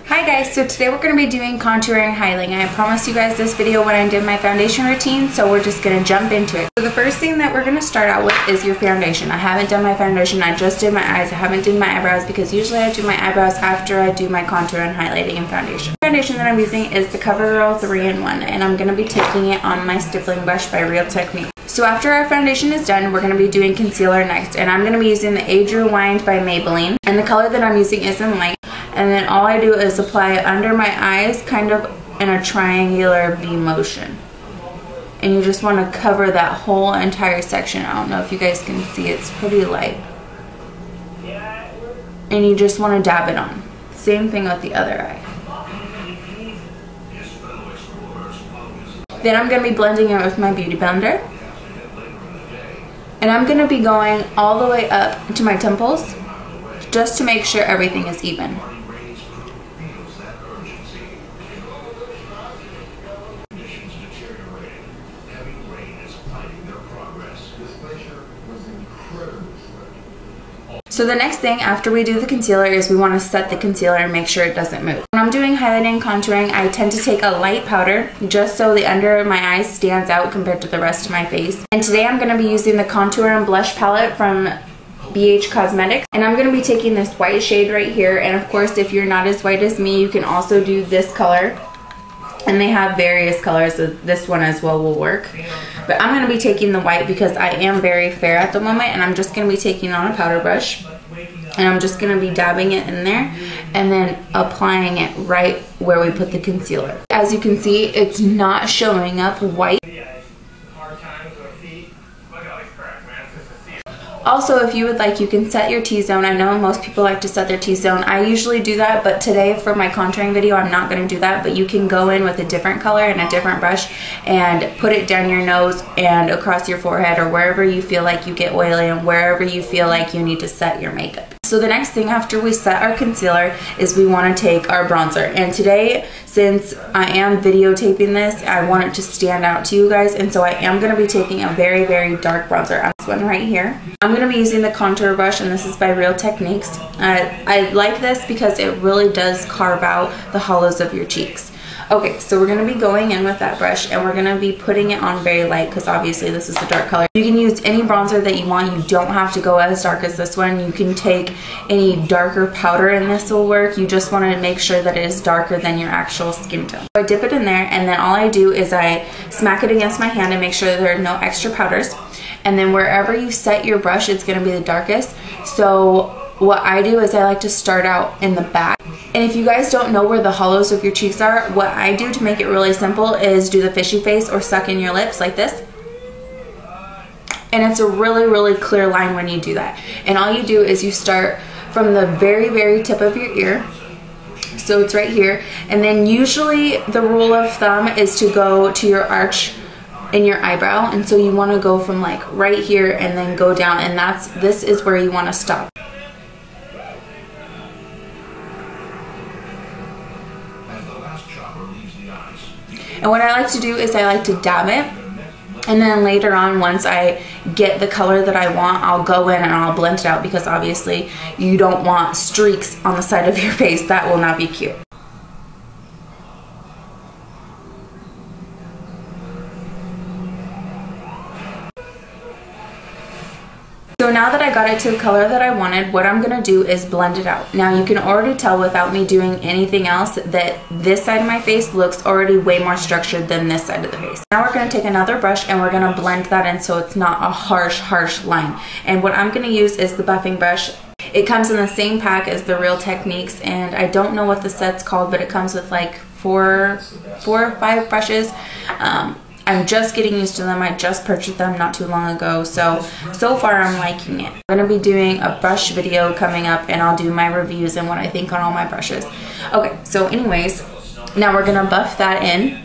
Hi guys, so today we're going to be doing contouring and highlighting. I promised you guys this video when I did my foundation routine, so we're just going to jump into it. So the first thing that we're going to start out with is your foundation. I haven't done my foundation, I just did my eyes. I haven't done my eyebrows because usually I do my eyebrows after I do my contour and highlighting and foundation. The foundation that I'm using is the Covergirl 3-in-1, and I'm going to be taking it on my stippling brush by Real Technique. So after our foundation is done, we're going to be doing concealer next, and I'm going to be using the Jawline by Maybelline, and the color that I'm using is in light. And then all I do is apply it under my eyes, kind of in a triangular V motion. And you just want to cover that whole entire section. I don't know if you guys can see, it's pretty light. And you just want to dab it on. Same thing with the other eye. Then I'm going to be blending it with my beauty blender. And I'm going to be going all the way up to my temples, just to make sure everything is even. So the next thing after we do the concealer is we want to set the concealer and make sure it doesn't move. When I'm doing highlighting and contouring, I tend to take a light powder just so the under of my eyes stands out compared to the rest of my face. And today I'm going to be using the contour and blush palette from BH Cosmetics, and I'm going to be taking this white shade right here. And of course, if you're not as white as me, you can also do this color, and they have various colors, so this one as well will work. But I'm going to be taking the white because I am very fair at the moment, and I'm just going to be taking on a powder brush, and I'm just going to be dabbing it in there and then applying it right where we put the concealer. As you can see, it's not showing up white. Also, if you would like, you can set your T-zone. I know most people like to set their T-zone. I usually do that, but today for my contouring video, I'm not going to do that. But you can go in with a different color and a different brush and put it down your nose and across your forehead or wherever you feel like you get oily and wherever you feel like you need to set your makeup. So the next thing after we set our concealer is we want to take our bronzer. And today, since I am videotaping this, I want it to stand out to you guys. And so I am going to be taking a very, very dark bronzer. This one right here. I'm going to be using the contour brush, and this is by Real Techniques. I like this because it really does carve out the hollows of your cheeks. Okay, so we're going to be going in with that brush, and we're going to be putting it on very light because obviously this is a dark color. You can use any bronzer that you want. You don't have to go as dark as this one. You can take any darker powder and this will work. You just want to make sure that it is darker than your actual skin tone. So I dip it in there, and then all I do is I smack it against my hand and make sure that there are no extra powders. And then wherever you set your brush, it's going to be the darkest. So what I do is I like to start out in the back. And if you guys don't know where the hollows of your cheeks are, what I do to make it really simple is do the fishy face or suck in your lips like this. And it's a really, really clear line when you do that. And all you do is you start from the very, very tip of your ear. So it's right here. And then usually the rule of thumb is to go to your arch in your eyebrow. And so you want to go from like right here and then go down. And this is where you want to stop. And what I like to do is I like to dab it, and then later on, once I get the color that I want, I'll go in and I'll blend it out because obviously you don't want streaks on the side of your face. That will not be cute. So now that I got it to the color that I wanted, what I'm going to do is blend it out. Now you can already tell without me doing anything else that this side of my face looks already way more structured than this side of the face. Now we're going to take another brush and we're going to blend that in so it's not a harsh line. And what I'm going to use is the buffing brush. It comes in the same pack as the Real Techniques, and I don't know what the set's called, but it comes with like four or five brushes. I'm just getting used to them. I just purchased them not too long ago, so far I'm liking it. I'm going to be doing a brush video coming up, and I'll do my reviews and what I think on all my brushes. Okay, so anyways, now we're going to buff that in,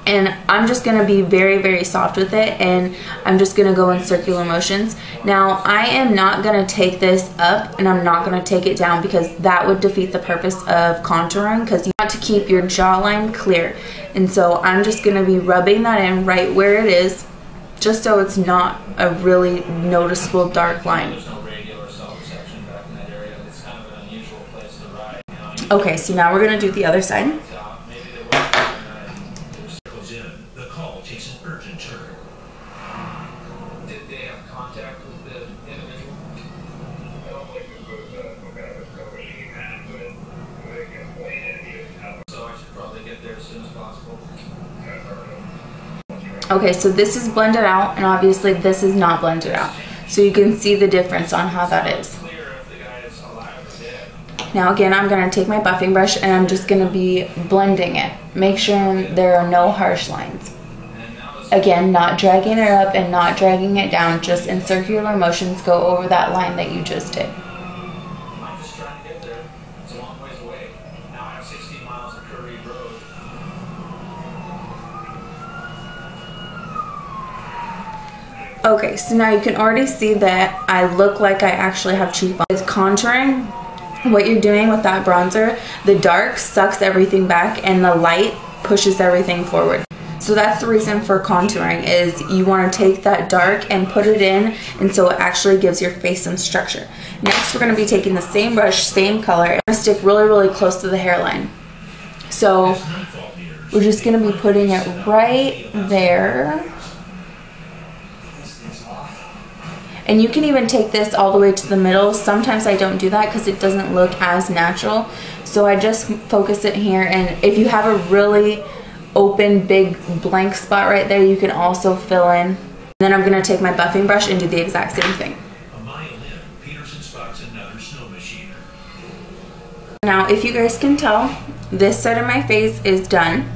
and I'm just going to be very, very soft with it, and I'm just going to go in circular motions. Now, I am not going to take this up, and I'm not going to take it down because that would defeat the purpose of contouring, because you want to keep your jawline clear. And so I'm just going to be rubbing that in right where it is, just so it's not a really noticeable dark line. Okay, so now we're gonna do the other side. The call takes an urgent turn. Did they have contact with the individual? I don't think it was some kind of a cover she had, but they complained and he didn't have it. So I should probably get there as soon as possible. Okay, so this is blended out, and obviously this is not blended out. So you can see the difference on how that is. Now again, I'm going to take my buffing brush and I'm just going to be blending it. Make sure there are no harsh lines. Again, not dragging it up and not dragging it down, just in circular motions go over that line that you just did. I'm just trying to get there. It's a long ways away. Now I have 16 miles of curvy road. Okay, so now you can already see that I look like I actually have cheekbones. With contouring, what you're doing with that bronzer, the dark sucks everything back and the light pushes everything forward. So that's the reason for contouring, is you want to take that dark and put it in, and so it actually gives your face some structure. Next, we're going to be taking the same brush, same color, and I'm going to stick really, really close to the hairline. So we're just going to be putting it right there. And you can even take this all the way to the middle. Sometimes I don't do that because it doesn't look as natural. So I just focus it here, and if you have a really open, big, blank spot right there, you can also fill in. And then I'm going to take my buffing brush and do the exact same thing. Now, if you guys can tell, this side of my face is done,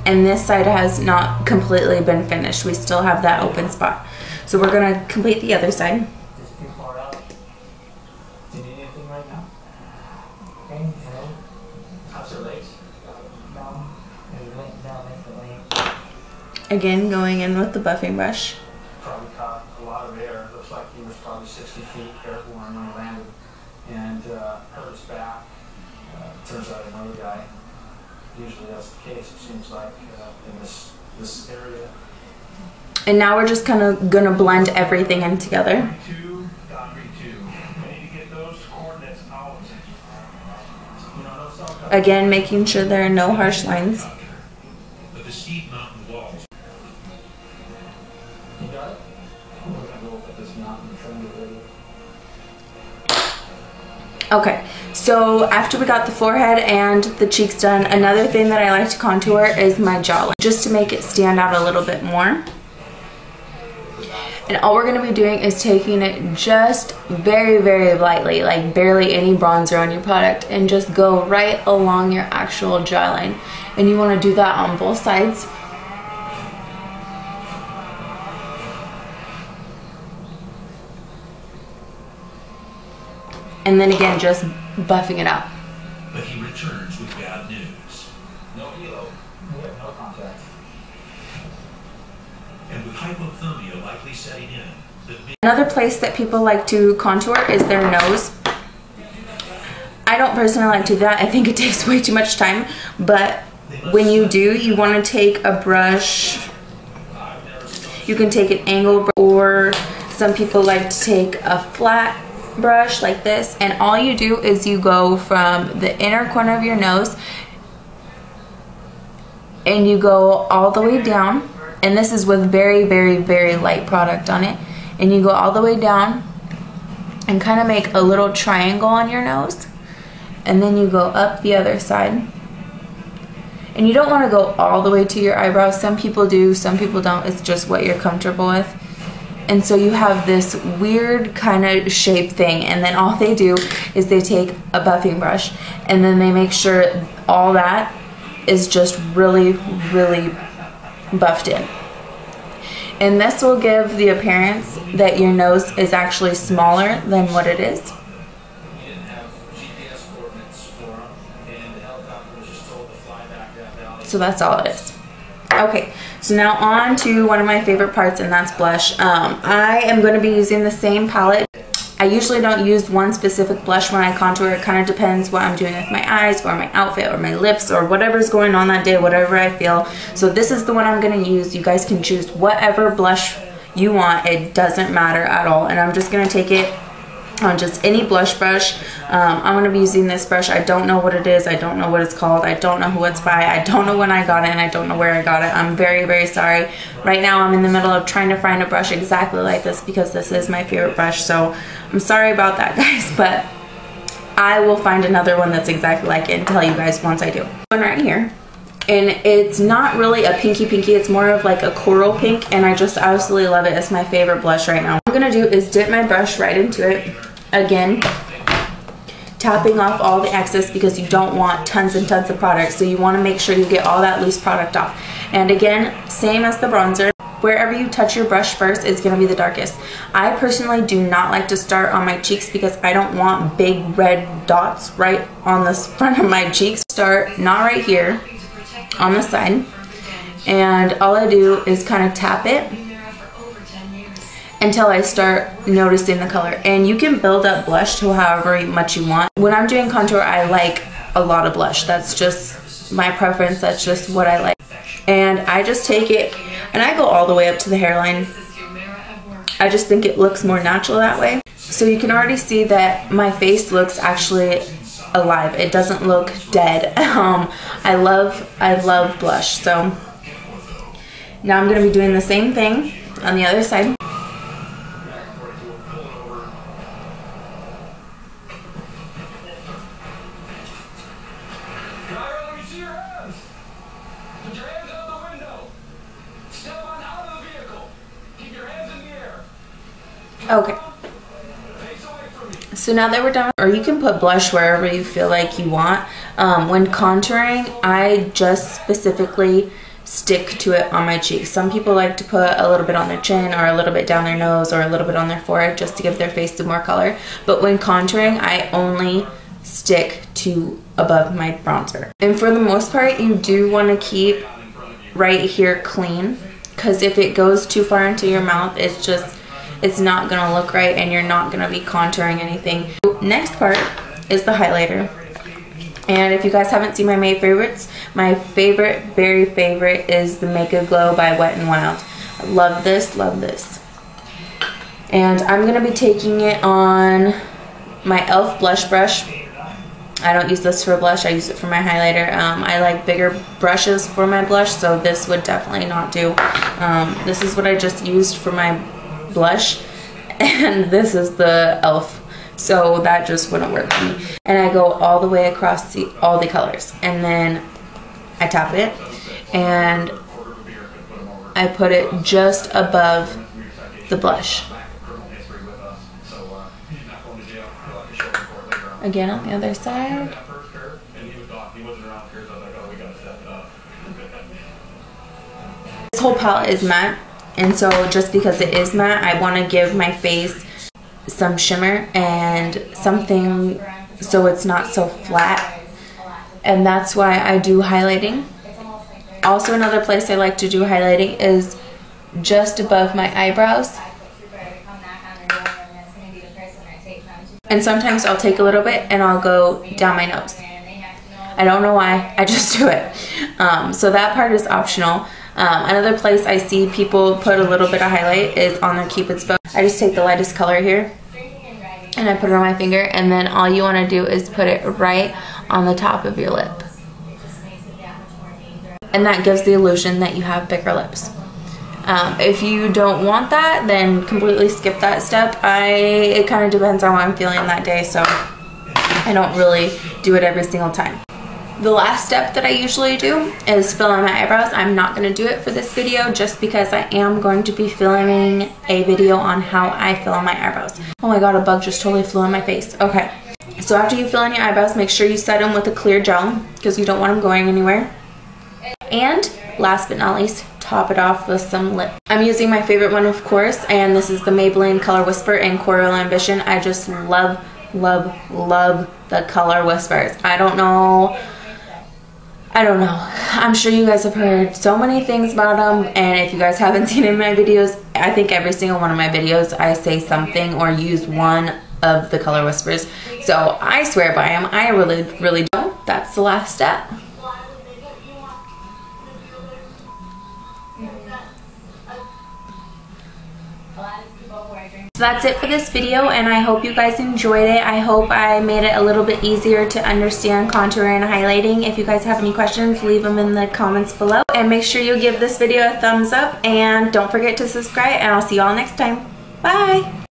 and this side has not completely been finished. We still have that open spot. So we're going to complete the other side. Just too far out. Do you need anything right now? Okay, hello. How's your legs? No. It went down instantly. Again, going in with the buffing brush. Probably caught a lot of air. Looks like he was probably 60 feet airborne when he landed. And hurt his back. Turns out another guy. Usually that's the case, it seems like, in this area. And now we're just kind of going to blend everything in together. Again, making sure there are no harsh lines. Okay, so after we got the forehead and the cheeks done, another thing that I like to contour is my jawline, just to make it stand out a little bit more. And all we're going to be doing is taking it just very, very lightly, like barely any bronzer on your product, and just go right along your actual jawline. And you want to do that on both sides. And then again, just buffing it out. But he returns with bad news. No helo. We have no contact. And with hypothermia likely setting in. Another place that people like to contour is their nose. I don't personally like to do that. I think it takes way too much time. But when you do, you want to take a brush. You can take an angle, or some people like to take a flat brush like this, and all you do is you go from the inner corner of your nose and you go all the way down, and this is with very, very, very light product on it, and you go all the way down and kind of make a little triangle on your nose, and then you go up the other side. And you don't want to go all the way to your eyebrows. Some people do, some people don't. It's just what you're comfortable with. And so you have this weird kind of shape thing, and then all they do is they take a buffing brush and then they make sure all that is just really, really buffed in. And this will give the appearance that your nose is actually smaller than what it is. So that's all it is. Okay, so now on to one of my favorite parts, and that's blush. I am going to be using the same palette. I usually don't use one specific blush when I contour. It kind of depends what I'm doing with my eyes or my outfit or my lips or whatever's going on that day, whatever I feel. So this is the one I'm going to use. You guys can choose whatever blush you want. It doesn't matter at all. And I'm just going to take it on just any blush brush. I'm going to be using this brush. I don't know what it is. I don't know what it's called. I don't know who it's by. I don't know when I got it, and I don't know where I got it. I'm very, very sorry. Right now I'm in the middle of trying to find a brush exactly like this because this is my favorite brush. So I'm sorry about that, guys, but I will find another one that's exactly like it and tell you guys once I do. One right here. And it's not really a pinky, it's more of like a coral pink, and I just absolutely love it. It's my favorite blush right now. What I'm gonna do is dip my brush right into it. Again, tapping off all the excess because you don't want tons and tons of product, so you want to make sure you get all that loose product off. And again, same as the bronzer, wherever you touch your brush first is going to be the darkest. I personally do not like to start on my cheeks because I don't want big red dots right on the front of my cheeks. Start not right here, on the side, and all I do is kind of tap it until I start noticing the color. And you can build up blush to however much you want. When I'm doing contour, I like a lot of blush. That's just my preference. That's just what I like. And I just take it and I go all the way up to the hairline. I just think it looks more natural that way. So you can already see that my face looks actually alive. It doesn't look dead. I love blush. So now I'm going to be doing the same thing on the other side. Okay. So now that we're done, or you can put blush wherever you feel like you want. When contouring, I just specifically stick to it on my cheeks. Some people like to put a little bit on their chin or a little bit down their nose or a little bit on their forehead just to give their face some more color. But when contouring, I only stick to above my bronzer. And for the most part, you do want to keep right here clean, because if it goes too far into your mouth, it's not going to look right and you're not going to be contouring anything. Next part is the highlighter. And if you guys haven't seen my May favorites, my very favorite is the Make a Glow by Wet n Wild. I love this, love this. And I'm going to be taking it on my e.l.f. blush brush. I don't use this for blush, I use it for my highlighter. I like bigger brushes for my blush, so this would definitely not do. This is what I just used for my blush, and this is the e.l.f. So that just wouldn't work for me. And I go all the way across all the colors, and then I tap it and I put it just above the blush. Again on the other side. This whole palette is matte, and so just because it is matte, I want to give my face some shimmer and something so it's not so flat, and that's why I do highlighting. Also, another place I like to do highlighting is just above my eyebrows. And sometimes I'll take a little bit and I'll go down my nose. I don't know why, I just do it. So that part is optional. Another place I see people put a little bit of highlight is on their Cupid's bow. I just take the lightest color here and I put it on my finger, and then all you want to do is put it right on the top of your lip. And that gives the illusion that you have bigger lips. If you don't want that, then completely skip that step. It kind of depends on how I'm feeling that day, so I don't really do it every single time. The last step that I usually do is fill in my eyebrows. I'm not going to do it for this video just because I am going to be filming a video on how I fill in my eyebrows. Oh my god, a bug just totally flew in my face. Okay, so after you fill in your eyebrows, make sure you set them with a clear gel because you don't want them going anywhere. And last but not least, top it off with some lip. I'm using my favorite one, of course, and this is the Maybelline Color Whisper in Coral Ambition. I just love the Color Whispers. I don't know. I'm sure you guys have heard so many things about them, and if you guys haven't seen in my videos, I think every single one of my videos I say something or use one of the Color Whispers. So I swear by them. I really don't. That's the last step. So that's it for this video, and I hope you guys enjoyed it. I hope I made it a little bit easier to understand contouring and highlighting. If you guys have any questions, leave them in the comments below. And make sure you give this video a thumbs up, and don't forget to subscribe, and I'll see you all next time. Bye!